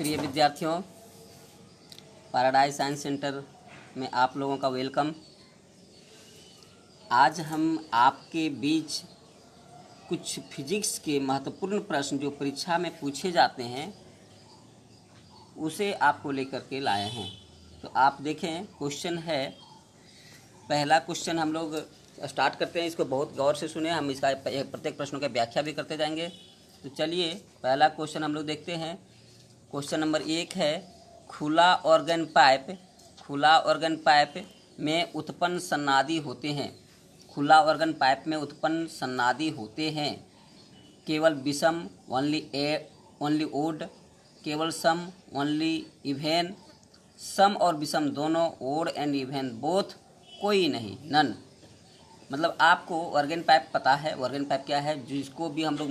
प्रिय विद्यार्थियों, paradise science centre में आप लोगों का वेलकम। आज हम आपके बीच कुछ फिजिक्स के महत्वपूर्ण प्रश्न जो परीक्षा में पूछे जाते हैं उसे आपको लेकर के लाए हैं। तो आप देखें, क्वेश्चन है, पहला क्वेश्चन हम लोग स्टार्ट करते हैं। इसको बहुत गौर से सुने, हम इसका प्रत्येक प्रश्नों की व्याख्या भी करते जाएंगे। तो चलिए पहला क्वेश्चन हम लोग देखते हैं। क्वेश्चन नंबर 1 है, खुला ऑर्गन पाइप में उत्पन्न सन्नादी होते हैं। खुला ऑर्गन पाइप में उत्पन्न सन्नादी होते हैं केवल विषम ओनली ओड, केवल सम ओनली इवेन, सम और विषम दोनों, ओड एंड इवेन बोथ, कोई नहीं नन। मतलब आपको ऑर्गन पाइप पता है। ऑर्गन पाइप क्या है? जिसको भी हम लोग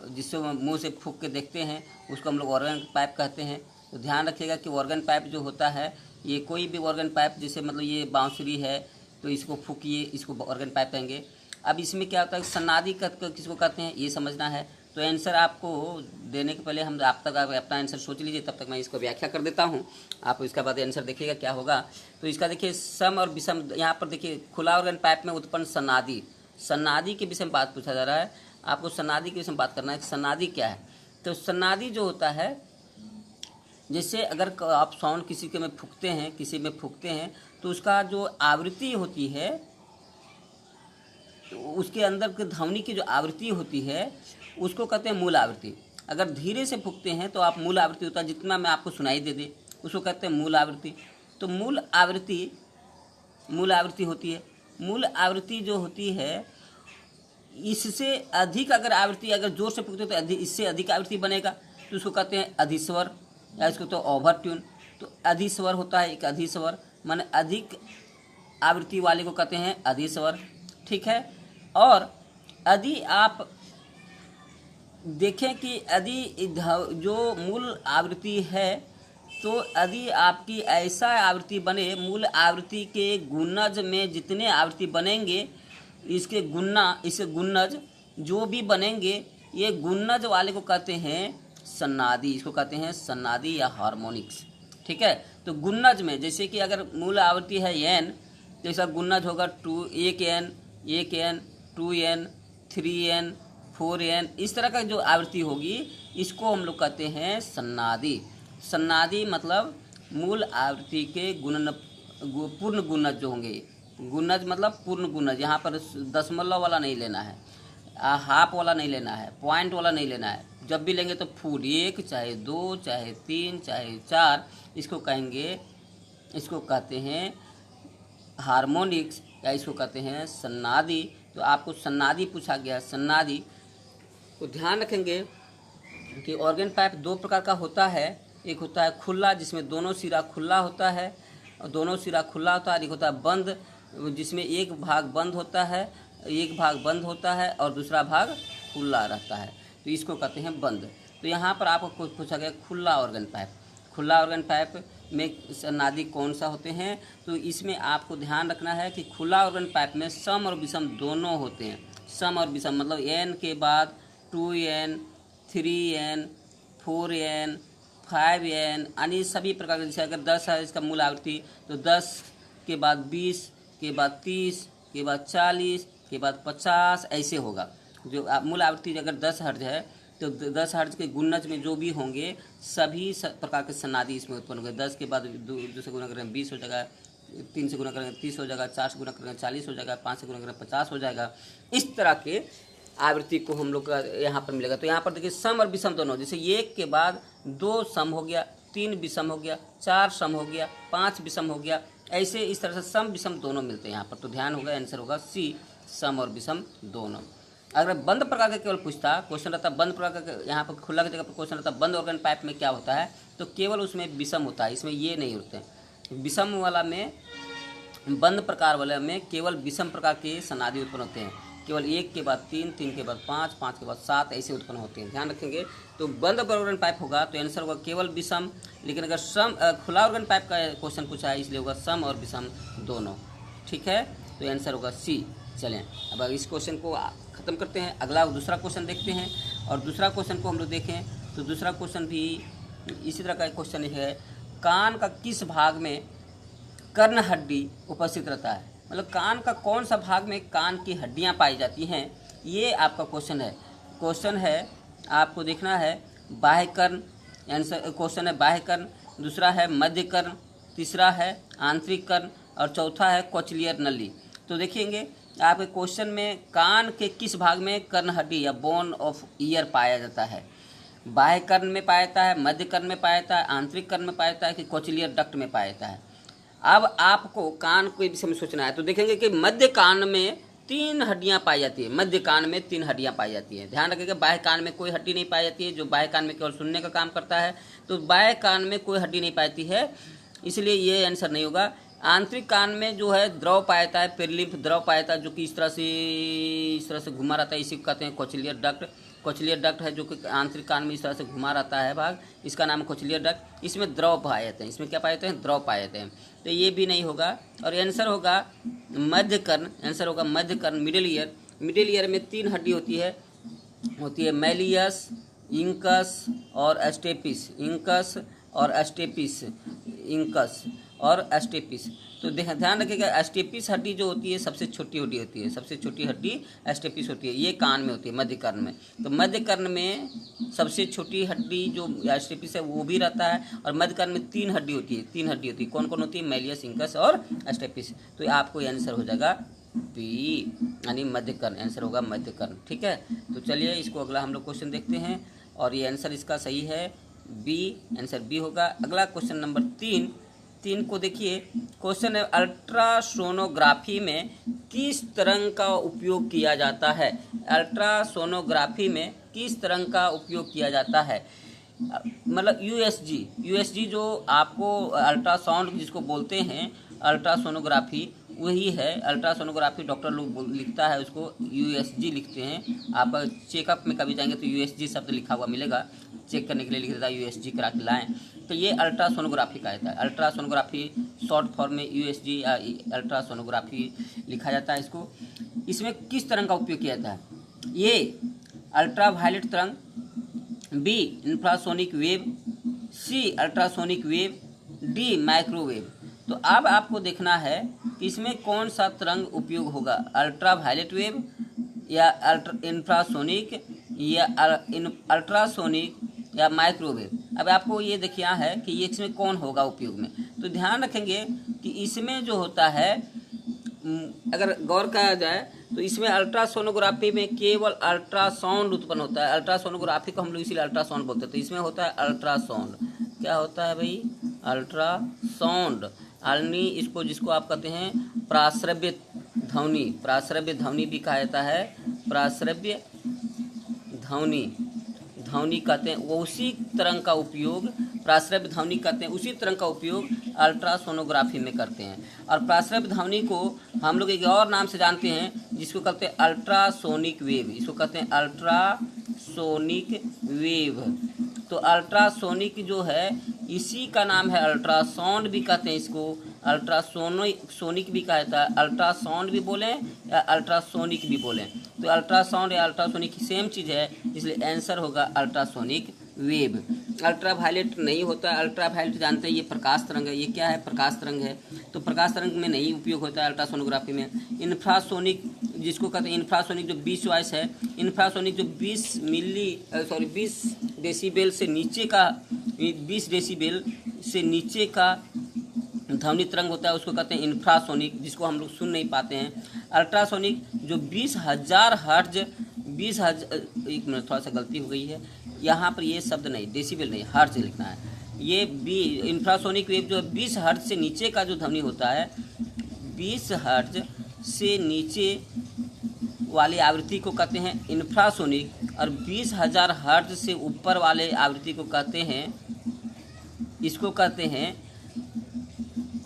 जिससे मुंह से फूंक के देखते हैं उसको हम लोग ऑर्गन पाइप कहते हैं। तो ध्यान रखिएगा कि ऑर्गन पाइप जो होता है, ये कोई भी ऑर्गन पाइप, जैसे मतलब ये बांसुरी है तो इसको फूंकिए, इसको ऑर्गन पाइप कहेंगे। अब इसमें क्या होता है, सन्नादी किसको कहते हैं ये समझना है। तो आंसर आपको देने के पहले हम आप अपना आंसर सोच लीजिए, तब तक मैं इसको व्याख्या कर देता हूँ। आप इसका बाद आंसर देखिएगा क्या होगा। तो इसका देखिए, सम और विषम, यहाँ पर देखिए खुला ऑर्गन पाइप में उत्पन्न सन्नादी के विषय में बात पूछा जा रहा है। आपको सन्नादी के विषय में बात करना है। सन्नादी क्या है? तो सन्नादी जो होता है, जैसे अगर आप साउंड किसी में फूंकते हैं तो उसका जो आवृत्ति होती है, उसके अंदर की ध्वनि की जो आवृत्ति होती है उसको कहते हैं मूल आवृत्ति। अगर धीरे से फूंकते हैं तो आप मूल आवृत्ति होता है, जितना मैं आपको सुनाई दे उसको कहते हैं मूल आवृत्ति। तो मूल आवृत्ति होती है। मूल आवृत्ति जो होती है, इससे अधिक अगर जोर से फूंकते हो तो इससे अधिक आवृत्ति बनेगा, तो उसको कहते हैं अधिस्वर, या इसको तो ओवर ट्यून। तो अधिस्वर होता है एक अधिस्वर, माने अधिक आवृत्ति वाले को कहते हैं अधिस्वर, ठीक है। और यदि आप देखें कि यदि जो मूल आवृत्ति है, तो यदि आपकी ऐसा आवृत्ति बने, मूल आवृत्ति के गुणज में जितने आवृत्ति बनेंगे, इसके गुणज जो भी बनेंगे, ये गुणज वाले को कहते हैं सन्नादी। इसको कहते हैं सन्नादी या हार्मोनिक्स, ठीक है। तो गुणज में, जैसे कि अगर मूल आवृत्ति है n, जैसा गुणज होगा 1n, 2n, 3n, 4n, इस तरह का जो आवृत्ति होगी इसको हम लोग कहते हैं सन्नादी। सन्नादी मतलब मूल आवृत्ति के पूर्ण गुणज जो होंगे। गुणज मतलब पूर्ण गुणज, यहाँ पर दशमलव वाला नहीं लेना है, हाफ वाला नहीं लेना है, पॉइंट वाला नहीं लेना है। जब भी लेंगे तो फुल 1, चाहे 2, चाहे 3, चाहे 4, इसको कहते हैं हार्मोनिक्स, या इसको कहते हैं सन्नादी। तो आपको सन्नादी पूछा गया। सन्नादी को ध्यान रखेंगे कि ऑर्गन पाइप 2 प्रकार का होता है। एक होता है खुला, जिसमें दोनों सिरा खुला होता है, और एक होता है बंद, जिसमें एक भाग बंद होता है और दूसरा भाग खुला रहता है, तो इसको कहते हैं बंद। तो यहाँ पर आपको पूछा गया खुला ऑर्गन पाइप में सन्नादी कौन सा होते हैं। तो इसमें आपको ध्यान रखना है कि खुला ऑर्गन पाइप में सम और विषम दोनों होते हैं। सम और विषम मतलब n के बाद 2n, 3n, 4n, 5n, यानी सभी प्रकार के। जैसे अगर 10 है इसका मूल आवृत्ति, तो 10 के बाद 20 के बाद 30 के बाद 40 के बाद 50, ऐसे होगा। जो मूल आवृत्ति अगर 10 हर्ट्ज है तो 10 हर्ट्ज के गुणज में जो भी होंगे सभी प्रकार के सन्नादी इसमें उत्पन्न होंगे। 10 के बाद 2 से गुणा करेंगे 20 हो जाएगा, 3 से गुणा करेंगे 30 हो जाएगा, 4 से गुणा करेंगे 40 हो जाएगा, 5 से गुणा करेंगे 50 हो जाएगा। इस तरह के आवृत्ति को हम लोग का यहाँ पर मिलेगा। तो यहाँ पर देखिए सम और विषम दोनों, जैसे 1 के बाद 2 सम हो गया, 3 विषम हो गया, 4 सम हो गया, 5 विषम हो गया, ऐसे इस तरह से सम विषम दोनों मिलते हैं यहाँ पर। तो ध्यान होगा, आंसर होगा सी, सम और विषम दोनों। अगर बंद प्रकार का केवल पूछता, क्वेश्चन रहता बंद प्रकार का, यहाँ पर खुला की जगह पर क्वेश्चन रहता बंद ऑर्गन पाइप में क्या होता है, तो केवल उसमें विषम होता है, इसमें ये नहीं होते हैं। विषम वाला में, बंद प्रकार वाले में केवल विषम प्रकार के सन्नादी उत्पन्न होते हैं। केवल 1 के बाद 3, 3 के बाद 5, 5 के बाद 7, ऐसे उत्पन्न होते हैं। ध्यान रखेंगे। तो बंद ऑर्गन पाइप होगा तो आंसर होगा केवल विषम। लेकिन अगर खुला ऑर्गन पाइप का क्वेश्चन पूछा है, इसलिए होगा सम और विषम दोनों, ठीक है। तो आंसर होगा सी। चलें अब इस क्वेश्चन को ख़त्म करते हैं। अगला दूसरा क्वेश्चन देखते हैं। और दूसरा क्वेश्चन को हम लोग देखें तो दूसरा क्वेश्चन भी इसी तरह का एक क्वेश्चन है, कान का किस भाग में कर्ण हड्डी उपस्थित रहता है? मतलब कान का कौन सा भाग में कान की हड्डियां पाई जाती हैं, ये आपका क्वेश्चन है। क्वेश्चन है आपको देखना है बाह्य कर्ण, आंसर क्वेश्चन है बाह्य कर्ण, दूसरा है मध्य कर्ण, तीसरा है आंतरिक कर्ण और चौथा है कोचलियर नली। तो देखेंगे आपके क्वेश्चन में कान के किस भाग में कर्ण हड्डी या बोन ऑफ ईयर पाया जाता है? बाह्य कर्ण में पाया जाता है, मध्य कर्ण में पाया जाता है, आंतरिक कर्ण में पाया जाता है कि कोचलियर डक्ट में पाया जाता है? अब आपको कान के विषय में सोचना है। तो देखेंगे कि मध्य कान में 3 हड्डियां पाई जाती है, मध्य कान में 3 हड्डियां पाई जाती है। ध्यान रखिएगा बाह्य कान में कोई हड्डी नहीं पाई जाती है, जो बाह्य कान में केवल सुनने का काम करता है। तो बाह्य कान में कोई हड्डी नहीं पाती है, इसलिए ये आंसर नहीं होगा। आंतरिक कान में जो है द्रव पाया जाता है, पेरिलिम्फ द्रव पाया जाता है, जो कि इस तरह से घुमा रहता है, इसी को कहते हैं कोचलियर डक्ट। कोचलियर डक्ट है जो कि आंतरिक कान में इस तरह से घुमा रहता है भाग, इसका नाम है कोचलियर डक्ट। इसमें द्रव पाए जाते हैं, इसमें क्या पाए जाते हैं? द्रव पाए जाते हैं। तो ये भी नहीं होगा और आंसर होगा मध्य कर्ण। आंसर होगा मध्य कर्ण, मिडिल ईयर। मिडिल ईयर में 3 हड्डी होती है मैलियस, इंकस और स्टेपिस। इंकस और स्टेपिस, इंकस और स्टेपिस। तो ध्यान रखिएगा स्टेपिस हड्डी जो होती है सबसे छोटी हड्डी होती है, सबसे छोटी हड्डी स्टेपिस होती है, ये कान में होती है, मध्य कर्ण में। तो मध्य कर्ण में सबसे छोटी हड्डी जो स्टेपिस है वो भी रहता है और मध्य कर्ण में 3 हड्डी होती है, 3 हड्डी होती है। कौन कौन होती है? मैलियस, इंकस और स्टेपिस। तो आपको आंसर हो जाएगा बी, यानी मध्य कर्ण। आंसर होगा मध्य कर्ण। ठीक है, तो चलिए इसको अगला हम लोग क्वेश्चन देखते हैं और ये आंसर इसका सही है बी, आंसर बी होगा। अगला क्वेश्चन नंबर 3 को देखिए। क्वेश्चन है अल्ट्रासोनोग्राफी में किस तरंग का उपयोग किया जाता है? अल्ट्रासोनोग्राफी में किस तरंग का उपयोग किया जाता है? मतलब यूएसजी जो आपको अल्ट्रासाउंड जिसको बोलते हैं अल्ट्रासोनोग्राफी, वही है अल्ट्रासोनोग्राफी। डॉक्टर लोग लिखता है उसको यूएसजी लिखते हैं। आप चेकअप में कभी जाएंगे तो यूएसजी शब्द लिखा हुआ मिलेगा, चेक करने के लिए लिख देता है यूएसजी करा के लाएँ। तो ये अल्ट्रासोनोग्राफी का होता है। अल्ट्रासोनोग्राफी शॉर्ट फॉर्म में यूएसजी या अल्ट्रासोनोग्राफी लिखा जाता है इसको। इसमें किस तरंग का उपयोग किया जाता है? ए अल्ट्रावायलेट तरंग, बी इंफ्रासोनिक वेव, सी अल्ट्रासोनिक वेव, डी माइक्रोवेव। तो अब आपको देखना है कि इसमें कौन सा तरंग उपयोग होगा, अल्ट्रावायलेट वेव या इंफ्रासोनिक या अल्ट्रासोनिक या माइक्रोवेव। अब आपको ये देखना है कि ये इसमें कौन होगा उपयोग में। तो ध्यान रखेंगे कि इसमें जो होता है, अगर गौर किया जाए तो इसमें अल्ट्रासोनोग्राफी में केवल अल्ट्रासाउंड उत्पन्न होता है। अल्ट्रासोनोग्राफी को हम लोग इसीलिए अल्ट्रासाउंड बोलते हैं। तो इसमें होता है अल्ट्रासाउंड। क्या होता है भाई? अल्ट्रासाउंड। यानी इसको जिसको आप कहते हैं प्राश्रव्य ध्वनि, प्राश्रव्य ध्वनि भी कहा जाता है। प्राश्रव्य ध्वनि, ध्वनि कहते हैं वो उसी तरंग का उपयोग, प्राश्रव्य ध्वनि कहते हैं उसी तरंग का उपयोग अल्ट्रासोनोग्राफी में करते हैं। और प्राश्रव्य ध्वनि को हम लोग एक और नाम से जानते हैं जिसको कहते हैं अल्ट्रासोनिक वेव। इसको कहते हैं अल्ट्रासोनिक वेव। तो अल्ट्रासोनिक जो है इसी का नाम है अल्ट्रासाउंड भी कहते हैं इसको, अल्ट्रासोनिक भी कहा जाता है। अल्ट्रासाउंड भी बोलें या अल्ट्रासोनिक भी बोलें, तो अल्ट्रासाउंड या अल्ट्रासोनिक सेम चीज़ है, इसलिए आंसर होगा अल्ट्रासोनिक वेव। अल्ट्रावायलेट नहीं होता। अल्ट्रावायलेट जानते हैं ये प्रकाश तरंग है। ये क्या है? प्रकाश तरंग है। तो प्रकाश तरंग में नहीं उपयोग होता है अल्ट्रासोनोग्राफी में। इंफ्रासोनिक जिसको कहते हैं, इंफ्रासोनिक जो 20 चॉइस है, इंफ्रासोनिक जो 20 डेसीबल से नीचे का, 20 डेसीबल से नीचे का ध्वनि तरंग होता है उसको कहते हैं इंफ्रासोनिक, जिसको हम लोग सुन नहीं पाते हैं। अल्ट्रासोनिक जो 20,000 हर्ट्ज, 20,000, एक मिनट थोड़ा सा गलती हो गई है यहाँ पर, ये शब्द नहीं, डेसीबल नहीं, हर्ट्ज लिखना है। ये इंफ्रासोनिक वेव जो 20 हर्ट्ज से नीचे का जो ध्वनि होता है, 20 हर्ट्ज से नीचे वाली आवृत्ति को कहते हैं इंफ्रासोनिक, और 20,000 हर्ट्ज से ऊपर वाले आवृत्ति को कहते हैं, इसको कहते हैं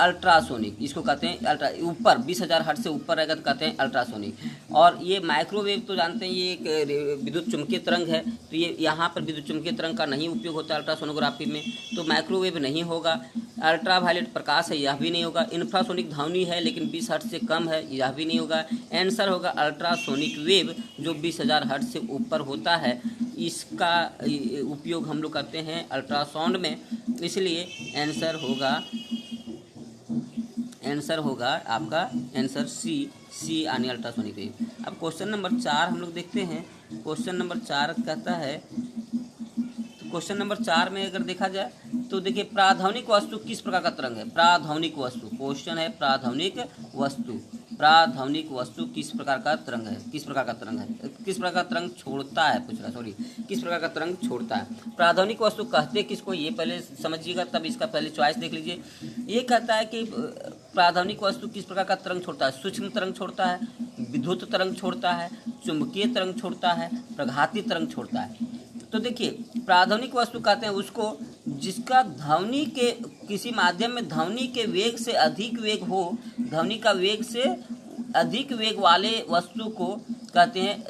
अल्ट्रासोनिक। इसको कहते हैं ऊपर 20,000 हर्ट्ज से ऊपर रहेगा तो कहते हैं अल्ट्रासोनिक। और ये माइक्रोवेव तो जानते हैं ये एक विद्युत चुम्बकीय तरंग है, तो ये यहाँ पर विद्युत चुम्बकीय तरंग का नहीं उपयोग होता अल्ट्रासोनोग्राफी में, तो माइक्रोवेव नहीं होगा। अल्ट्रावायलेट प्रकाश है, यह भी नहीं होगा। इंफ्रासोनिक ध्वनि है लेकिन 20 हर्ट्ज से कम है, यह भी नहीं होगा। आंसर होगा अल्ट्रासोनिक वेव जो 20,000 हर्ट्ज से ऊपर होता है। इसका उपयोग हम लोग करते हैं अल्ट्रासाउंड में, इसलिए आंसर होगा आपका आंसर सी आने अल्ट्रासोनिक वेव। अब क्वेश्चन नंबर 4 हम लोग देखते हैं। क्वेश्चन नंबर 4 कहता है, तो क्वेश्चन नंबर 4 में अगर देखा जाए तो देखिए प्राधानिक वस्तु किस प्रकार का तरंग है। प्राधानिक वस्तु, क्वेश्चन है प्राधानिक वस्तु किस प्रकार का तरंग है, किस प्रकार का तरंग छोड़ता है, पूछ रहा, सॉरी, किस प्रकार का तरंग छोड़ता है। प्राधानिक वस्तु कहते किसको, ये पहले समझिएगा, तब इसका पहले चॉइस देख लीजिए। ये कहता है कि प्राधानिक वस्तु किस प्रकार का तरंग छोड़ता है। सूक्ष्म तरंग छोड़ता है, विद्युत तरंग छोड़ता है, चुंबकीय तरंग छोड़ता है, प्रघाती तरंग छोड़ता है। तो देखिए प्राधानिक वस्तु कहते हैं उसको जिसका ध्वनि के किसी माध्यम में ध्वनि के वेग से अधिक वेग हो, ध्वनि का वेग से अधिक वेग वाले वस्तु को कहते हैं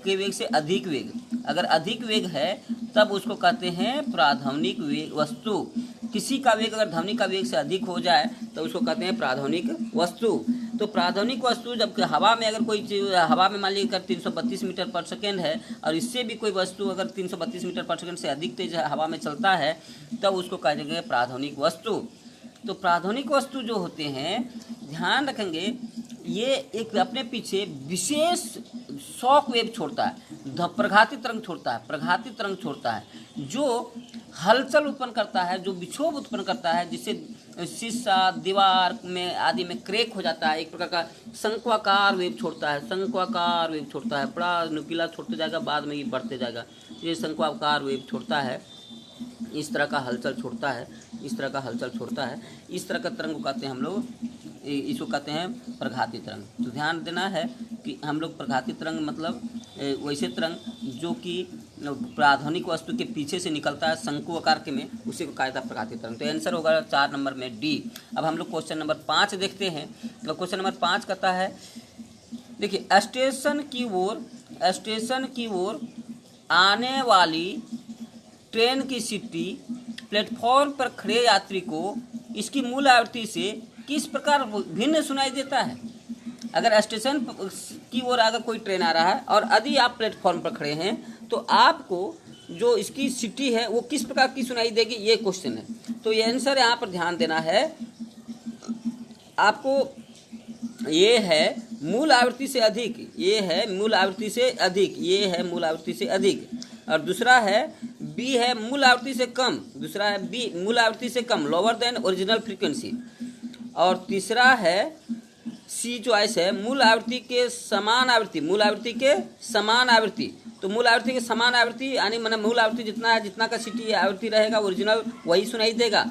के वेग से अधिक वेग, अगर अधिक वेग है तब उसको कहते हैं प्राधानिक वेग वस्तु। किसी का वेग अगर ध्वनि का वेग से अधिक हो जाए तो उसको कहते हैं प्राधानिक वस्तु। तो प्राधानिक वस्तु जबकि हवा में अगर कोई चीज, हवा में मान लीजिए 332 मीटर पर सेकेंड है और इससे भी कोई वस्तु अगर 332 मीटर पर सेकेंड से अधिक तेज हवा में चलता है तब उसको कहा जाएगा प्राधानिक वस्तु। तो प्राधानिक वस्तु जो होते हैं, ध्यान रखेंगे, ये एक अपने पीछे विशेष शॉक वेव छोड़ता है, प्रघाती तरंग छोड़ता है, जो हलचल उत्पन्न करता है, जो विक्षोभ उत्पन्न करता है, जिससे शीशा दीवार में आदि में क्रैक हो जाता है। एक प्रकार का शंक्वाकार वेव छोड़ता है, बड़ा नुकीला छोड़ते जाएगा, बाद में ये बढ़ते जाएगा। ये शंक्वाकार वेव छोड़ता है, इस तरह का हलचल छोड़ता है, इस तरह का तरंग को कहते हैं हम लोग, इसको कहते हैं प्रघाती तरंग। तो ध्यान देना है कि हम लोग प्रघाती तरंग मतलब वैसे तरंग जो कि प्राधानिक वस्तु के पीछे से निकलता है शंकु आकार के में, उसी को कहा जाता है प्रघाती तरंग। तो आंसर होगा 4 नंबर में डी। अब हम लोग क्वेश्चन नंबर 5 देखते हैं। तो क्वेश्चन नंबर 5 कहता है, देखिए स्टेशन की ओर आने वाली ट्रेन की सीटी प्लेटफॉर्म पर खड़े यात्री को इसकी मूल आवृत्ति से किस प्रकार भिन्न सुनाई देता है। अगर स्टेशन की ओर अगर कोई ट्रेन आ रहा है और यदि आप प्लेटफॉर्म पर खड़े हैं तो आपको जो इसकी सीटी है वो किस प्रकार की सुनाई देगी, ये क्वेश्चन है। तो ये आंसर यहाँ पर ध्यान देना है आपको, ये है मूल आवृत्ति से अधिक, ये है मूल आवृत्ति से अधिक, और दूसरा है बी है मूल आवृत्ति से कम, दूसरा है बी मूल आवृत्ति से कम, लोअर देन ओरिजिनल फ्रीक्वेंसी, और तीसरा है सी चॉइस है मूल आवृत्ति के समान आवृत्ति, तो मूल आवृत्ति के समान आवृत्ति यानी मैंने मूल आवृत्ति जितना है, जितना का सीटी आवृत्ति रहेगा ओरिजिनल वही सुनाई देगा।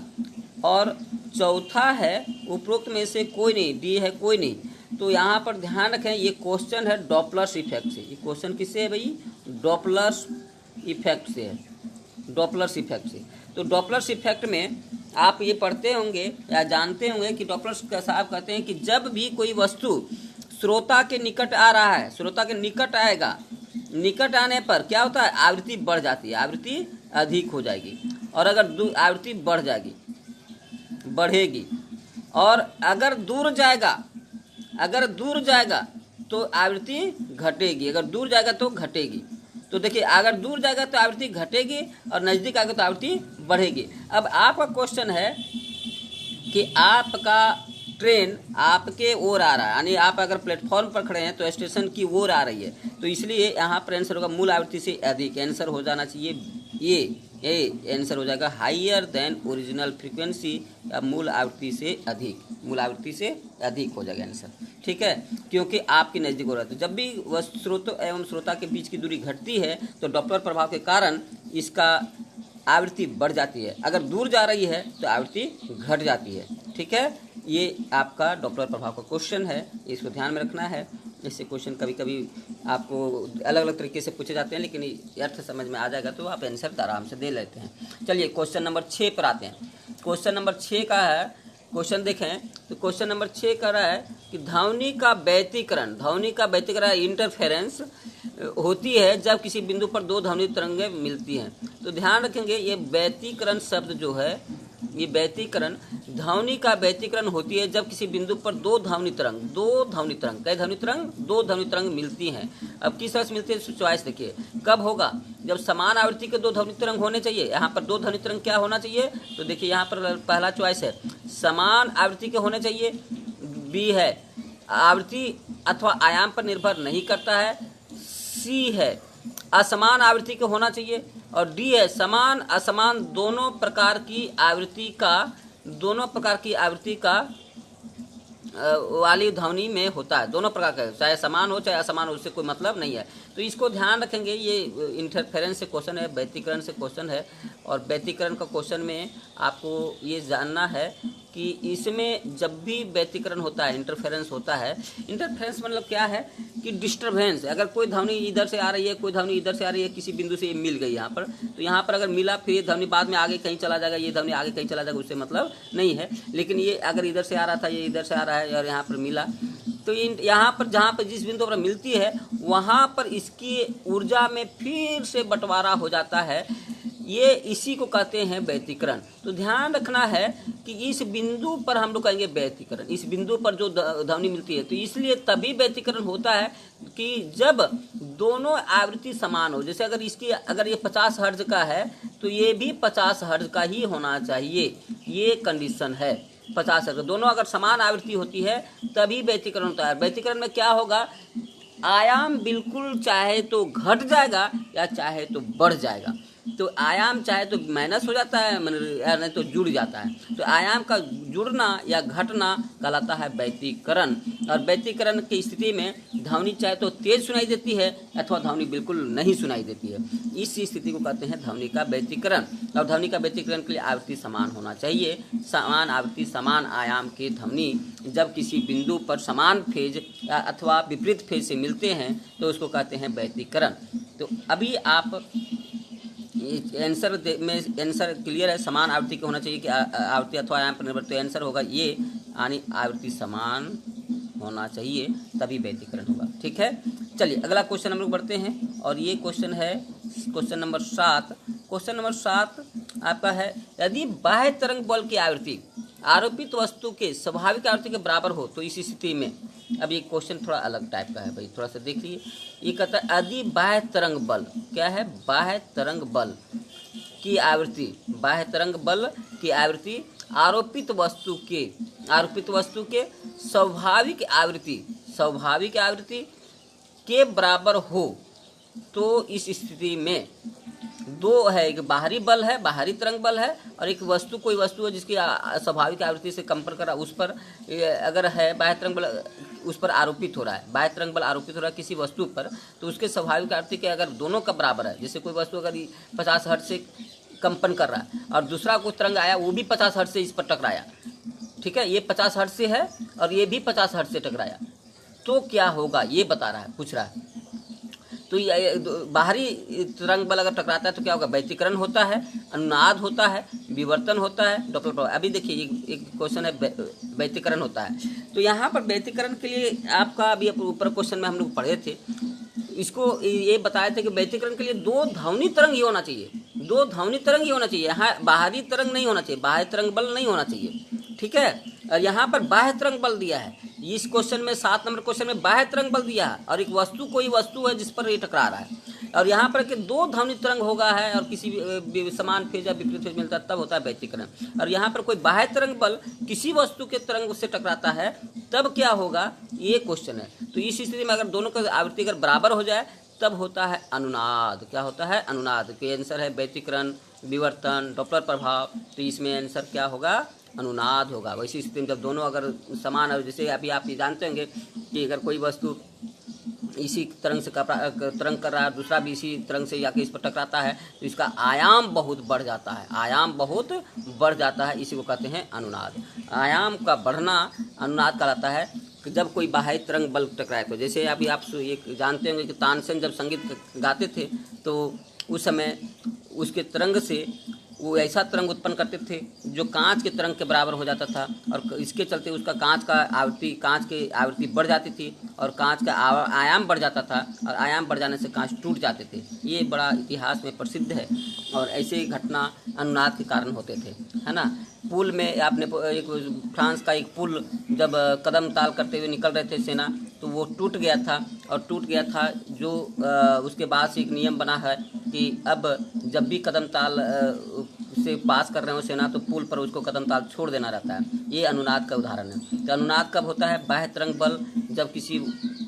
और चौथा है उपरोक्त में से कोई नहीं, डी है कोई नहीं। तो यहाँ पर ध्यान रखें ये क्वेश्चन है डॉपलर्स इफेक्ट से। ये क्वेश्चन किससे है भाई, डॉपलर्स इफेक्ट से है, डॉपलर्स इफेक्ट से। तो डॉपलर्स इफेक्ट में आप ये पढ़ते होंगे या जानते होंगे कि डॉपलर्स का साहब कहते हैं कि जब भी कोई वस्तु श्रोता के निकट आ रहा है, श्रोता के निकट आएगा, निकट आने पर क्या होता है, आवृत्ति बढ़ जाती है, आवृत्ति अधिक हो जाएगी, और अगर आवृत्ति बढ़ जाएगी, बढ़ेगी, और अगर दूर जाएगा तो आवृत्ति घटेगी, अगर दूर जाएगा तो घटेगी। तो देखिए अगर दूर जाएगा तो आवृत्ति घटेगी और नज़दीक आएगा तो आवृत्ति बढ़ेगी। अब आपका क्वेश्चन है कि आपका ट्रेन आपके ओर आ रहा है, यानी आप अगर प्लेटफॉर्म पर खड़े हैं तो स्टेशन की ओर आ रही है, तो इसलिए यहाँ पर आंसर होगा मूल आवृत्ति से अधिक। आंसर हो जाना चाहिए ये आंसर हो जाएगा हाइयर देन ओरिजिनल फ्रीक्वेंसी, या मूल आवृत्ति से अधिक हो जाएगा आंसर, ठीक है, क्योंकि आपके नज़दीक हो रहा है। तो जब भी स्रोत एवं श्रोता के बीच की दूरी घटती है तो डॉपलर प्रभाव के कारण इसका आवृत्ति बढ़ जाती है, अगर दूर जा रही है तो आवृत्ति घट जाती है, ठीक है। ये आपका डॉपलर प्रभाव का क्वेश्चन है, इसको ध्यान में रखना है। इससे क्वेश्चन कभी कभी आपको अलग अलग तरीके से पूछे जाते हैं, लेकिन अर्थ समझ में आ जाएगा तो आप आंसर आराम से दे लेते हैं। चलिए क्वेश्चन नंबर 6 पर आते हैं। क्वेश्चन नंबर 6 का है, क्वेश्चन देखें तो क्वेश्चन नंबर 6 कह रहा है कि ध्वनि का व्यतिकरण इंटरफेरेंस होती है जब किसी बिंदु पर दो ध्वनि तरंगें मिलती हैं। तो ध्यान रखेंगे ये व्यतिकरण शब्द जो है ये व्यतिकरण, ध्वनि का व्यतिकरण होती है जब किसी बिंदु पर दो ध्वनि तरंग कई ध्वनि तरंग, दो ध्वनि तरंग मिलती हैं। अब किस तरह से मिलती है, चॉइस देखिए। कब होगा, जब समान आवृत्ति के दो ध्वनि तरंग होने चाहिए। यहाँ पर दो ध्वनि तरंग क्या होना चाहिए, तो देखिए यहाँ पर पहला चॉइस है समान आवृत्ति के होने चाहिए, बी है आवृत्ति अथवा आयाम पर निर्भर नहीं करता है, सी है असमान आवृत्ति के होना चाहिए, और डी है समान असमान दोनों प्रकार की आवृत्ति का वाली ध्वनि में होता है। दोनों प्रकार का, चाहे समान हो चाहे असमान हो, उससे कोई मतलब नहीं है। तो इसको ध्यान रखेंगे। ये इंटरफेरेंस से क्वेश्चन है, व्यतिकरण से क्वेश्चन है, और व्यतिकरण का क्वेश्चन में आपको ये जानना है कि इसमें जब भी व्यतिकरण होता है, इंटरफेरेंस होता है, इंटरफेरेंस मतलब क्या है कि डिस्टर्बेंस। अगर कोई ध्वनि इधर से आ रही है, कोई ध्वनि इधर से आ रही है, किसी बिंदु से ये मिल गई यहाँ पर, तो यहाँ पर अगर मिला फिर ये ध्वनि बाद में आगे कहीं चला जाएगा, ये ध्वनि आगे कहीं चला जाएगा, उससे मतलब नहीं है। लेकिन ये अगर इधर से आ रहा था, ये इधर से आ रहा है और यहाँ पर मिला, तो यहाँ पर जहाँ पर जिस बिंदु पर मिलती है वहाँ पर इसकी ऊर्जा में फिर से बंटवारा हो जाता है। ये इसी को कहते हैं व्यतिकरण। तो ध्यान रखना है कि इस बिंदु पर हम लोग कहेंगे व्यतिकरण, इस बिंदु पर जो ध्वनि मिलती है, तो इसलिए तभी व्यतिकरण होता है कि जब दोनों आवृत्ति समान हो। जैसे अगर ये 50 हर्ट्ज का है तो ये भी 50 हर्ट्ज का ही होना चाहिए, ये कंडीशन है। 50 हर्ट्ज दोनों अगर समान आवृत्ति होती है तभी व्यतिकरण होता है। व्यतिकरण में क्या होगा, आयाम बिल्कुल चाहे तो घट जाएगा या चाहे तो बढ़ जाएगा। तो आयाम चाहे तो माइनस हो जाता है या नहीं तो जुड़ जाता है। तो आयाम का जुड़ना या घटना कहलाता है व्यतिकरण। और व्यतिकरण की स्थिति में ध्वनि चाहे तो तेज सुनाई देती है अथवा ध्वनि बिल्कुल नहीं सुनाई देती है। इस स्थिति को कहते हैं ध्वनि का व्यतिकरण। और ध्वनि का व्यतिकरण के लिए आवृत्ति समान होना चाहिए। समान आवृत्ति समान आयाम के ध्वनि जब किसी बिंदु पर समान फेज अथवा विपरीत फेज से मिलते हैं तो उसको कहते हैं व्यतिकरण। तो अभी आप आंसर में आंसर क्लियर है, समान आवृत्ति के होना चाहिए कि आवृत्ति अथवा आयाम पर निर्भर। तो आंसर होगा ये, यानी आवृत्ति समान होना चाहिए तभी व्यतिकरण होगा। ठीक है, चलिए अगला क्वेश्चन हम लोग बढ़ते हैं, और ये क्वेश्चन है क्वेश्चन नंबर 7। क्वेश्चन नंबर 7 आपका है, यदि बाह्य तरंग बल की आवृत्ति आरोपित वस्तु के स्वाभाविक आवृत्ति के बराबर हो तो इस स्थिति में, अब ये क्वेश्चन थोड़ा अलग टाइप का है भाई, थोड़ा सा देख लीजिए। ये कहता है यदि बाह्य तरंग बल, क्या है, बाह्य तरंग बल की आवृत्ति, बाह्य तरंग बल की आवृत्ति आरोपित वस्तु के स्वाभाविक आवृत्ति के बराबर हो तो इस स्थिति में दो है, एक बाहरी बल है, बाहरी तरंग बल है, और एक वस्तु, कोई वस्तु है जिसकी स्वाभाविक आवृत्ति से कंपन कर रहा है, उस पर अगर है बाह्य तरंग बल उस पर आरोपित हो रहा है, बाह्य तरंग बल आरोपित हो रहा है किसी वस्तु पर, तो उसके स्वाभाविक आवृत्ति के अगर दोनों का बराबर है, जैसे कोई वस्तु अगर 50 हर्ट्ज से कंपन कर रहा है और दूसरा कोई तरंग आया वो भी 50 हर्ट्ज से इस पर टकराया, ठीक है, ये 50 हर्ट्ज से है और ये भी 50 हर्ट्ज से टकराया, तो क्या होगा ये बता रहा है, पूछ रहा है। तो बाहरी तरंग बल अगर टकराता है तो क्या होगा, व्यतिकरण होता है, अनुनाद होता है, विवर्तन होता है, डॉप्लर प्रभाव। अभी देखिए एक क्वेश्चन है व्यतिकरण होता है, तो यहाँ पर व्यतिकरण के लिए आपका अभी ऊपर क्वेश्चन में हम लोग पढ़े थे, इसको ये बताए थे कि व्यतिकरण के लिए दो ध्वनि तरंग ही होना चाहिए, दो ध्वनि तरंग ही होना चाहिए, यहाँ बाहरी तरंग नहीं होना चाहिए, बाह्य तरंग बल नहीं होना चाहिए, ठीक है। और यहाँ पर बाह्य तरंग बल दिया है, इस क्वेश्चन में 7 नंबर क्वेश्चन में बाह्य तरंग बल दिया है, और एक वस्तु, कोई वस्तु है जिस पर ये टकरा रहा है, और यहाँ पर कि दो ध्वनि तरंग होगा है और किसी समान फेज या विपरीत फेज मिलता है तब होता है व्यतिकरण। और यहाँ पर कोई बाह्य तरंग बल किसी वस्तु के तरंग से टकराता है तब क्या होगा, ये क्वेश्चन है। तो इस स्थिति में अगर दोनों का आवृत्ति अगर बराबर हो जाए तब होता है अनुनाद। क्या होता है, अनुनाद। तो आंसर है व्यतिकरण, विवर्तन, डॉप्लर प्रभाव, तो इसमें आंसर क्या होगा, अनुनाद होगा। वैसी स्थिति में जब दोनों अगर समान हो, जैसे अभी आप ये जानते होंगे कि अगर कोई वस्तु इसी तरंग से तरंग कर रहा है, दूसरा भी इसी तरंग से जाके इस पर टकराता है, तो इसका आयाम बहुत बढ़ जाता है, आयाम बहुत बढ़ जाता है, इसी को कहते हैं अनुनाद। आयाम का बढ़ना अनुनाद कहलाता है कि जब कोई बाह्य तरंग बल टकराए। तो जैसे अभी आप ये जानते होंगे कि तानसेन जब संगीत गाते थे तो उस समय उसके तरंग से वो ऐसा तरंग उत्पन्न करते थे जो कांच के तरंग के बराबर हो जाता था, और इसके चलते उसका कांच की आवृत्ति बढ़ जाती थी और कांच का आयाम बढ़ जाता था, और आयाम बढ़ जाने से कांच टूट जाते थे। ये बड़ा इतिहास में प्रसिद्ध है, और ऐसे घटना अनुनाद के कारण होते थे, है ना। पुल में आपने एक फ्रांस का एक पुल जब कदम ताल करते हुए निकल रहे थे सेना, तो वो टूट गया था, और टूट गया था जो उसके बाद से एक नियम बना है कि अब जब भी कदम ताल से पास कर रहे हो सेना, तो पुल पर उसको कदम ताल छोड़ देना रहता है। ये अनुनाद का उदाहरण है। तो अनुनाद कब होता है? बाह्य तरंग बल जब किसी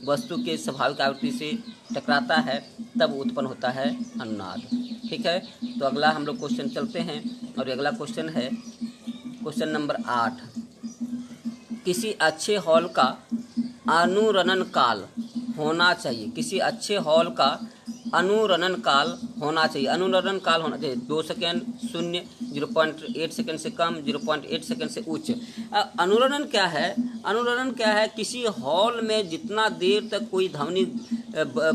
वस्तु के स्वाभाविक आवृत्ति से टकराता है तब उत्पन्न होता है अनुनाद। ठीक है, तो अगला हम लोग क्वेश्चन चलते हैं, और अगला क्वेश्चन है क्वेश्चन नंबर 8। किसी अच्छे हॉल का अनुरणन काल होना चाहिए। किसी अच्छे हॉल का अनुरणन काल होना चाहिए। अनुरणन काल होना चाहिए 2 सेकेंड, 0, 0.8 सेकेंड से कम, 0.8 सेकेंड से उच्च। अनुरणन क्या है? अनुरणन क्या है? किसी हॉल में जितना देर तक कोई ध्वनि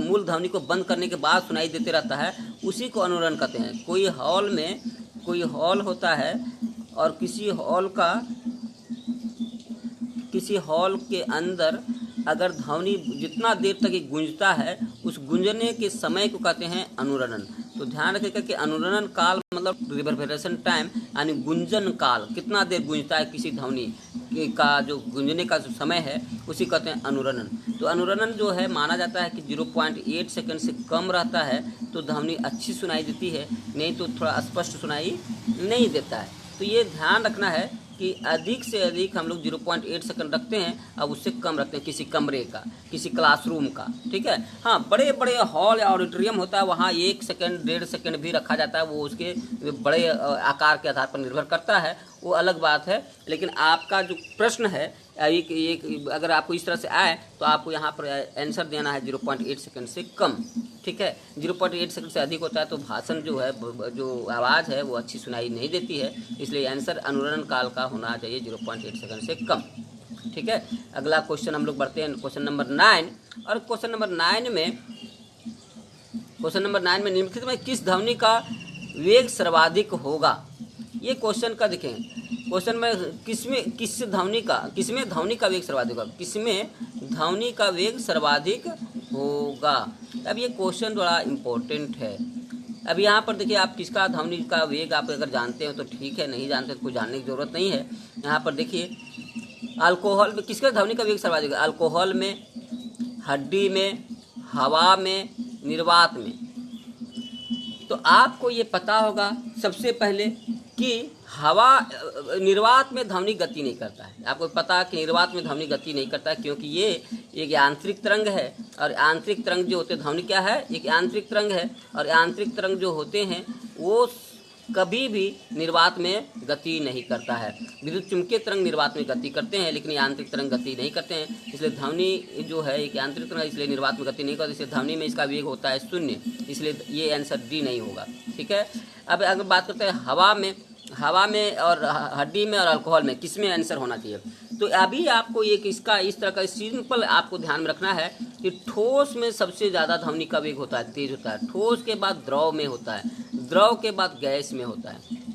मूल ध्वनि को बंद करने के बाद सुनाई देते रहता है, उसी को अनुरणन कहते हैं। कोई हॉल में कोई हॉल होता है, और किसी हॉल के अंदर अगर ध्वनि जितना देर तक ये गूंजता है, उस गूंजने के समय को कहते हैं अनुरणन। तो ध्यान रखिएगा कि अनुरणन काल मतलब रिवर्बरेशन टाइम, यानी गुंजन काल, कितना देर गूंजता है किसी ध्वनि का जो गूंजने का जो समय है, उसी कहते हैं अनुरणन। तो अनुरणन जो है माना जाता है कि 0.8 सेकंड से कम रहता है तो ध्वनि अच्छी सुनाई देती है, नहीं तो थोड़ा स्पष्ट सुनाई नहीं देता है। तो ये ध्यान रखना है कि अधिक से अधिक हम लोग 0.8 सेकंड रखते हैं, अब उससे कम रखते हैं किसी कमरे का, किसी क्लासरूम का। ठीक है, हाँ, बड़े बड़े हॉल या ऑडिटोरियम होता है, वहाँ 1 सेकंड 1.5 सेकंड भी रखा जाता है, वो उसके बड़े आकार के आधार पर निर्भर करता है, वो अलग बात है। लेकिन आपका जो प्रश्न है एक अगर आपको इस तरह से आए तो आपको यहाँ पर आंसर देना है 0.8 सेकंड से कम। ठीक है, 0.8 सेकंड से अधिक होता है तो भाषण जो है, जो आवाज़ है वो अच्छी सुनाई नहीं देती है, इसलिए आंसर अनुरणन काल का होना चाहिए 0.8 सेकंड से कम। ठीक है, अगला क्वेश्चन हम लोग बढ़ते हैं क्वेश्चन नंबर 9। और क्वेश्चन नंबर 9 में निम्नलिखित में किस ध्वनि का वेग सर्वाधिक होगा? ये क्वेश्चन का देखें, क्वेश्चन में किसमें ध्वनि का वेग सर्वाधिक होगा, किसमें ध्वनि का वेग सर्वाधिक होगा। अब ये क्वेश्चन बड़ा इम्पोर्टेंट है। अब यहाँ पर देखिए, आप किसका ध्वनि का वेग आप अगर जानते हो तो ठीक है, नहीं जानते तो कोई जानने की जरूरत नहीं है। यहाँ पर देखिए, अल्कोहल में किसका ध्वनि का वेग सर्वाधिक है? अल्कोहल में, हड्डी में, हवा में, निर्वात में। तो आपको ये पता होगा सबसे पहले कि निर्वात में ध्वनि गति नहीं करता है। आपको पता है कि निर्वात में ध्वनि गति नहीं करता है, क्योंकि ये एक यांत्रिक तरंग है, और यांत्रिक तरंग जो होते हैं, ध्वनि क्या है? एक यांत्रिक तरंग है, और यांत्रिक तरंग जो होते हैं वो कभी भी निर्वात में गति नहीं करता है। विद्युत चुम्बकीय तरंग निर्वात में गति करते हैं, लेकिन यांत्रिक तरंग गति नहीं करते हैं। इसलिए ध्वनि जो है एक यांत्रिक तरंग, इसलिए निर्वात में गति नहीं करती, इसलिए ध्वनि में इसका वेग होता है 0, इसलिए ये आंसर डी नहीं होगा। ठीक है, अब अगर बात करते हैं हवा में और हड्डी में और अल्कोहल में किसमें आंसर होना चाहिए, तो अभी आपको एक इसका इस तरह का सिंपल आपको ध्यान में रखना है कि ठोस में सबसे ज़्यादा ध्वनि का वेग होता है, तेज होता है। ठोस के बाद द्रव में होता है, द्रव के बाद गैस में होता है,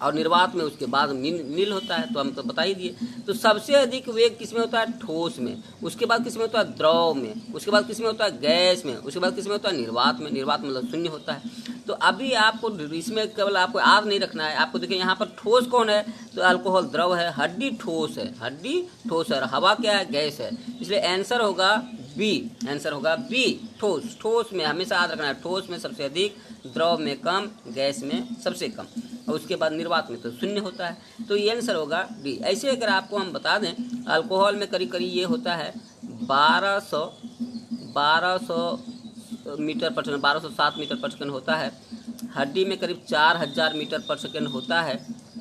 और निर्वात में उसके बाद नील होता है। तो हम तो बता ही दिए। तो सबसे अधिक वेग किसमें होता है? ठोस में। उसके बाद किसमें होता है? द्रव में। उसके बाद किसमें होता है? गैस में। उसके बाद किसमें होता है? निर्वात में। निर्वात मतलब 0 होता है। तो अभी आपको इसमें केवल आपको याद नहीं रखना है, आपको देखिए यहाँ पर ठोस कौन है, तो अल्कोहल द्रव है, हड्डी ठोस है, और हवा क्या है? गैस है। इसलिए आंसर होगा बी, ठोस। ठोस में हमेशा याद रखना है, ठोस में सबसे अधिक, द्रव में कम, गैस में सबसे कम, और उसके बाद निर्वात में तो 0 होता है। तो ये आंसर होगा डी। ऐसे अगर आपको हम बता दें, अल्कोहल में करीब ये होता है 1200 मीटर पर सेकंड, 1207 मीटर पर सेकंड होता है। हड्डी में करीब 4000 मीटर पर सेकंड होता है,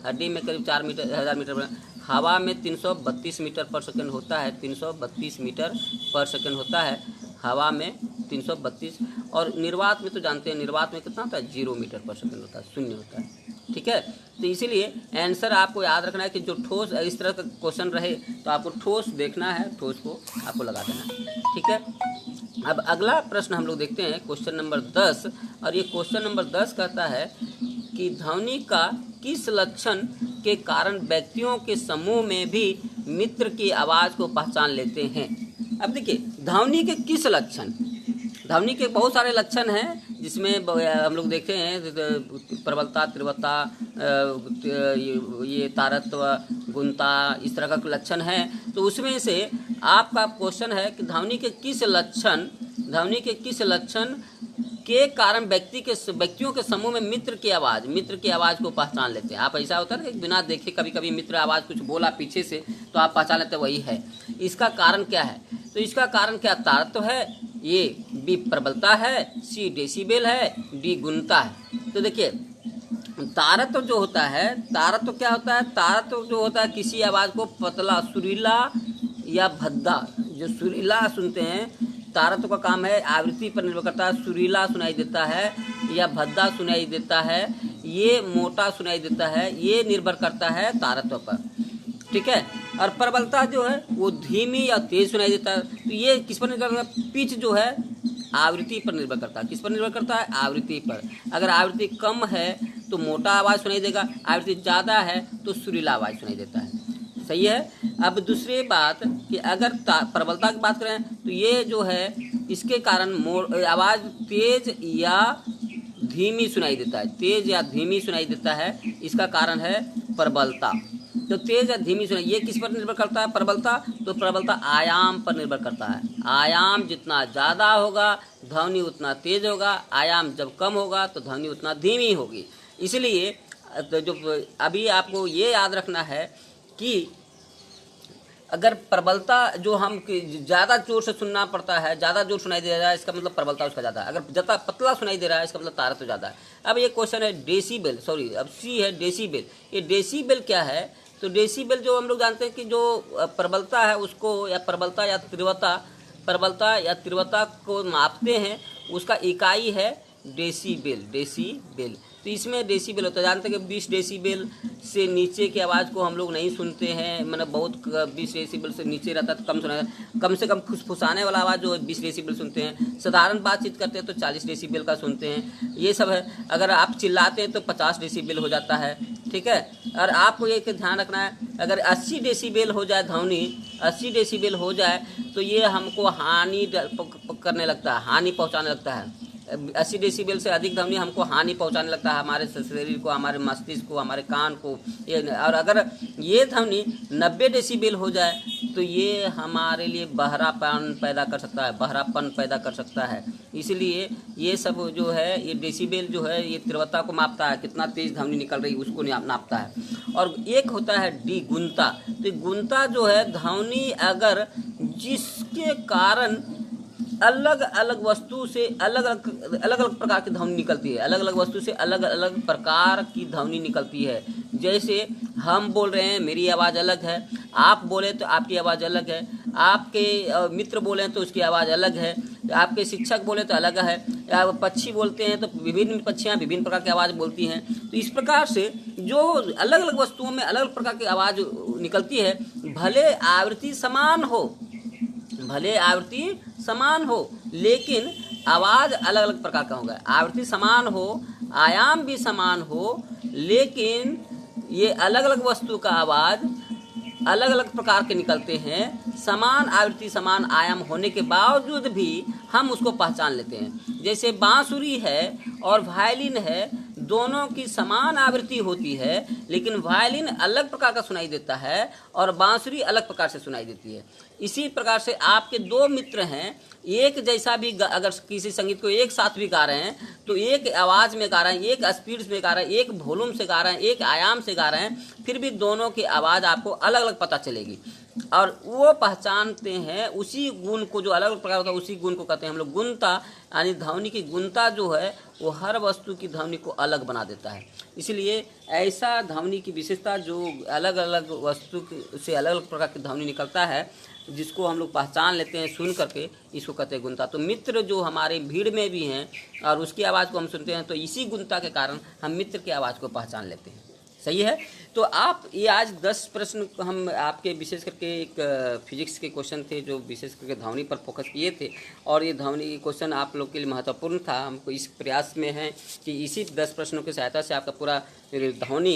हड्डी में करीब 4000 मीटर पर। हवा में 332 मीटर पर सेकंड होता है, 332 मीटर पर सेकंड होता है हवा में 332। और निर्वात में तो जानते हैं, निर्वात में कितना होता है? 0 मीटर पर सेकंड होता है, 0 होता है। ठीक है, तो इसीलिए आंसर आपको याद रखना है कि जो ठोस इस तरह का क्वेश्चन रहे तो आपको ठोस देखना है, ठोस को आपको लगा देना है। ठीक है, अब अगला प्रश्न हम लोग देखते हैं क्वेश्चन नंबर 10। और ये क्वेश्चन नंबर 10 कहता है कि ध्वनि का किस लक्षण के कारण व्यक्तियों के समूह में भी मित्र की आवाज़ को पहचान लेते हैं। अब देखिए, ध्वनि के किस लक्षण, ध्वनि के बहुत सारे लक्षण हैं, जिसमें हम लोग देखते हैं प्रबलता, तीव्रता, ये तारत्व, गुणता, इस तरह का लक्षण है। तो उसमें से आपका क्वेश्चन है कि ध्वनि के किस लक्षण के कारण व्यक्तियों के समूह में मित्र की आवाज़ को पहचान लेते हैं। आप ऐसा होता है कि बिना देखे कभी कभी मित्र आवाज़ कुछ बोला पीछे से तो आप पहचान लेते हैं वही है। इसका कारण क्या है? तो इसका कारण क्या तारत्व है, ये बी प्रबलता है, सी डेसिबल है, डी गुणता है। तो देखिए तारत्व जो होता है, तारत्व क्या होता है? तारत्व जो होता है किसी आवाज़ को पतला, सुरीला या भद्दा, जो सुरीला सुनते हैं, तारत्व का काम है आवृत्ति पर निर्भर करता है, सुरीला सुनाई देता है या भद्दा सुनाई देता है, ये मोटा सुनाई देता है, ये निर्भर करता है तारत्व पर, ठीक है। और प्रबलता जो है वो धीमी या तेज सुनाई देता है। तो ये किस पर निर्भर करता है? पिच जो है आवृत्ति पर निर्भर करता है। किस पर निर्भर करता है? आवृत्ति पर। अगर आवृत्ति कम है तो मोटा आवाज़ सुनाई देगा, आवृत्ति ज़्यादा है तो सुरीला आवाज़ सुनाई देता है। सही है। अब दूसरी बात कि अगर प्रबलता की बात करें तो ये जो है इसके कारण आवाज़ तेज या धीमी सुनाई देता है, तेज या धीमी सुनाई देता है, इसका कारण है प्रबलता। तो तेज या धीमी सुनाई, ये किस पर निर्भर करता है? प्रबलता। तो प्रबलता आयाम पर निर्भर करता है। आयाम जितना ज़्यादा होगा ध्वनि उतना तेज होगा, आयाम जब कम होगा तो ध्वनि उतना धीमी होगी। इसलिए तो जो अभी आपको ये याद रखना है कि अगर प्रबलता जो हम ज़्यादा जोर से सुनना पड़ता है, ज़्यादा जोर सुनाई दे रहा है, इसका मतलब प्रबलता उसका ज़्यादा है। अगर ज़्यादा पतला सुनाई दे रहा है इसका मतलब तारत्व ज़्यादा है। अब ये क्वेश्चन है डेसीबल, अब सी है डेसीबल। ये डेसीबल क्या है? तो डेसीबल जो हम लोग जानते हैं कि जो प्रबलता है उसको या प्रबलता या तीव्रता को मापते हैं, उसका इकाई है डेसीबल। तो इसमें डेसीबल होता है, जानते हैं कि 20 डेसीबल से नीचे की आवाज़ को हम लोग नहीं सुनते हैं, मतलब बहुत 20 डेसीबल से नीचे रहता है तो कम सुना, कम से कम फुसफुसाने वाला आवाज़ जो है 20 डेसीबल सुनते हैं। साधारण बातचीत करते हैं तो 40 डेसीबल का सुनते हैं, ये सब है। अगर आप चिल्लाते हैं तो 50 डेसीबल हो जाता है, ठीक है। और आपको ये ध्यान रखना है, अगर 80 डेसीबल हो जाए ध्वनि, 80 डेसीबल हो जाए तो ये हमको हानि करने लगता है, हानि पहुँचाने लगता है। 80 डेसीबल से अधिक ध्वनि हमको हानि पहुंचाने लगता है, हमारे शरीर को, हमारे मस्तिष्क को, हमारे कान को। और अगर ये ध्वनि 90 डेसीबल हो जाए तो ये हमारे लिए बहरापन पैदा कर सकता है, इसलिए ये सब जो है ये डेसीबल जो है ये तीव्रता को मापता है, कितना तेज ध्वनि निकल रही है उसको नापता है। और एक होता है डी गुणता। तो गुणता जो है ध्वनि अगर जिसके कारण अलग अलग वस्तु से अलग अलग प्रकार की ध्वनि निकलती है, अलग अलग वस्तु से अलग अलग प्रकार की ध्वनि निकलती है। जैसे हम बोल रहे हैं, मेरी आवाज़ अलग है, आप बोले तो आपकी आवाज़ अलग है, आपके मित्र बोले तो उसकी आवाज़ अलग है, आपके शिक्षक बोले तो अलग है, आप पक्षी बोलते हैं तो विभिन्न पक्षियाँ विभिन्न प्रकार की आवाज़ बोलती हैं। तो इस प्रकार से जो अलग अलग वस्तुओं में अलग अलग प्रकार की आवाज़ निकलती है, भले आवृत्ति समान हो लेकिन आवाज़ अलग अलग प्रकार का होगा। आवृत्ति समान हो, आयाम भी समान हो, लेकिन ये अलग अलग वस्तु का आवाज़ अलग अलग प्रकार के निकलते हैं। समान आवृत्ति समान आयाम होने के बावजूद भी हम उसको पहचान लेते हैं। जैसे बांसुरी है और वायलिन है, दोनों की समान आवृत्ति होती है, लेकिन वायलिन अलग प्रकार का सुनाई देता है और बांसुरी अलग प्रकार से सुनाई देती है। इसी प्रकार से आपके दो मित्र हैं, एक जैसा भी अगर किसी संगीत को एक साथ भी गा रहे हैं तो एक आवाज़ में गा रहे हैं, एक स्पीड में गा रहे हैं, एक वॉल्यूम से गा रहे हैं, एक आयाम से गा रहे हैं, फिर भी दोनों की आवाज़ आपको अलग अलग पता चलेगी। और वो पहचानते हैं उसी गुण को, जो अलग अलग प्रकार होता है उसी गुण को कहते हैं हम लोग गुणता। यानी ध्वनि की गुणता जो है वो हर वस्तु की ध्वनि को अलग बना देता है। इसलिए ऐसा ध्वनि की विशेषता जो अलग अलग वस्तु से अलग अलग प्रकार की ध्वनि निकलता है, जिसको हम लोग पहचान लेते हैं सुन करके, इसको कहते हैं गुणता। तो मित्र जो हमारे भीड़ में भी हैं और उसकी आवाज़ को हम सुनते हैं, तो इसी गुणता के कारण हम मित्र की आवाज़ को पहचान लेते हैं। सही है। तो आप ये आज 10 प्रश्न हम आपके विशेष करके एक फिजिक्स के क्वेश्चन थे जो विशेष करके ध्वनि पर फोकस किए थे, और ये ध्वनि क्वेश्चन आप लोग के लिए महत्वपूर्ण था। हमको इस प्रयास में है कि इसी 10 प्रश्नों की सहायता से आपका पूरा ध्वनि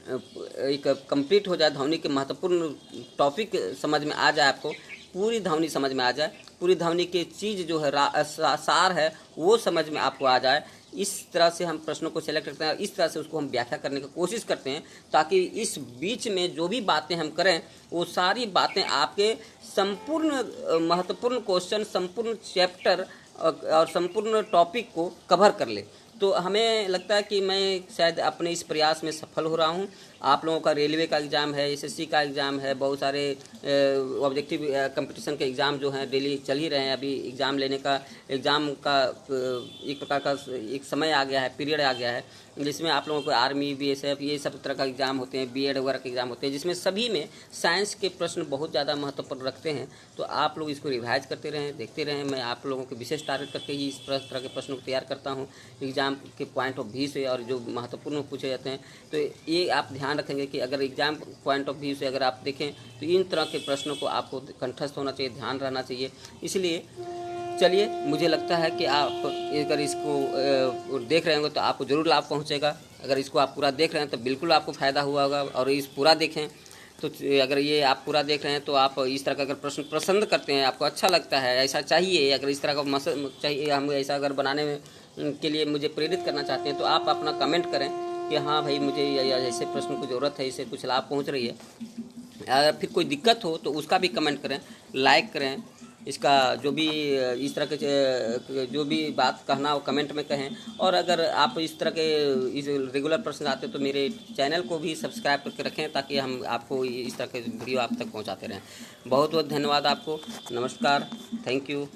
एक कंप्लीट हो जाए, ध्वनि के महत्वपूर्ण टॉपिक समझ में आ जाए, आपको पूरी ध्वनि समझ में आ जाए, पूरी ध्वनि की चीज़ जो है सार है वो समझ में आपको आ जाए। इस तरह से हम प्रश्नों को सेलेक्ट करते हैं और इस तरह से उसको हम व्याख्या करने की कोशिश करते हैं, ताकि इस बीच में जो भी बातें हम करें वो सारी बातें आपके संपूर्ण महत्वपूर्ण क्वेश्चन, संपूर्ण चैप्टर और संपूर्ण टॉपिक को कवर कर ले। तो हमें लगता है कि मैं शायद अपने इस प्रयास में सफल हो रहा हूँ। आप लोगों का रेलवे का एग्ज़ाम है, एसएससी का एग्ज़ाम है, बहुत सारे ऑब्जेक्टिव कंपटीशन के एग्ज़ाम जो हैं डेली चल ही रहे हैं। अभी एग्ज़ाम का एक प्रकार का एक समय आ गया है, पीरियड आ गया है, जिसमें आप लोगों को आर्मी, बीएसएफ, ये सब तरह का एग्ज़ाम होते हैं, बीएड वगैरह के एग्ज़ाम होते हैं, जिसमें सभी में साइंस के प्रश्न बहुत ज़्यादा महत्वपूर्ण रखते हैं। तो आप लोग इसको रिवाइज करते रहें, देखते रहें। मैं आप लोगों के विशेष टारगेट करके ही इस तरह के प्रश्नों को तैयार करता हूँ एग्ज़ाम के पॉइंट ऑफ व्यू से, और जो महत्वपूर्ण पूछे जाते हैं। तो ये आप ध्यान रखेंगे कि अगर एग्ज़ाम पॉइंट ऑफ व्यू से अगर आप देखें तो इन तरह के प्रश्नों को आपको कंठस्थ होना चाहिए, ध्यान रहना चाहिए। इसलिए चलिए, मुझे लगता है कि आप अगर इसको देख रहे होंगे तो आपको ज़रूर लाभ पहुंचेगा। अगर इसको आप पूरा देख रहे हैं तो बिल्कुल आपको फ़ायदा हुआ होगा। और इस पूरा देखें तो अगर ये आप पूरा देख रहे हैं तो आप इस तरह का अगर प्रश्न पसंद करते हैं, आपको अच्छा लगता है, ऐसा चाहिए, अगर इस तरह का चाहिए हम ऐसा अगर बनाने में के लिए मुझे प्रेरित करना चाहते हैं, तो आप अपना कमेंट करें कि हाँ भाई, मुझे ऐसे प्रश्न की ज़रूरत है, इससे कुछ लाभ पहुँच रही है। अगर फिर कोई दिक्कत हो तो उसका भी कमेंट करें, लाइक करें। इसका जो भी इस तरह के जो भी बात कहना हो कमेंट में कहें। और अगर आप इस तरह के इस रेगुलर प्रश्न आते तो मेरे चैनल को भी सब्सक्राइब करके रखें, ताकि हम आपको इस तरह के वीडियो आप तक पहुंचाते रहें। बहुत बहुत धन्यवाद आपको। नमस्कार, थैंक यू।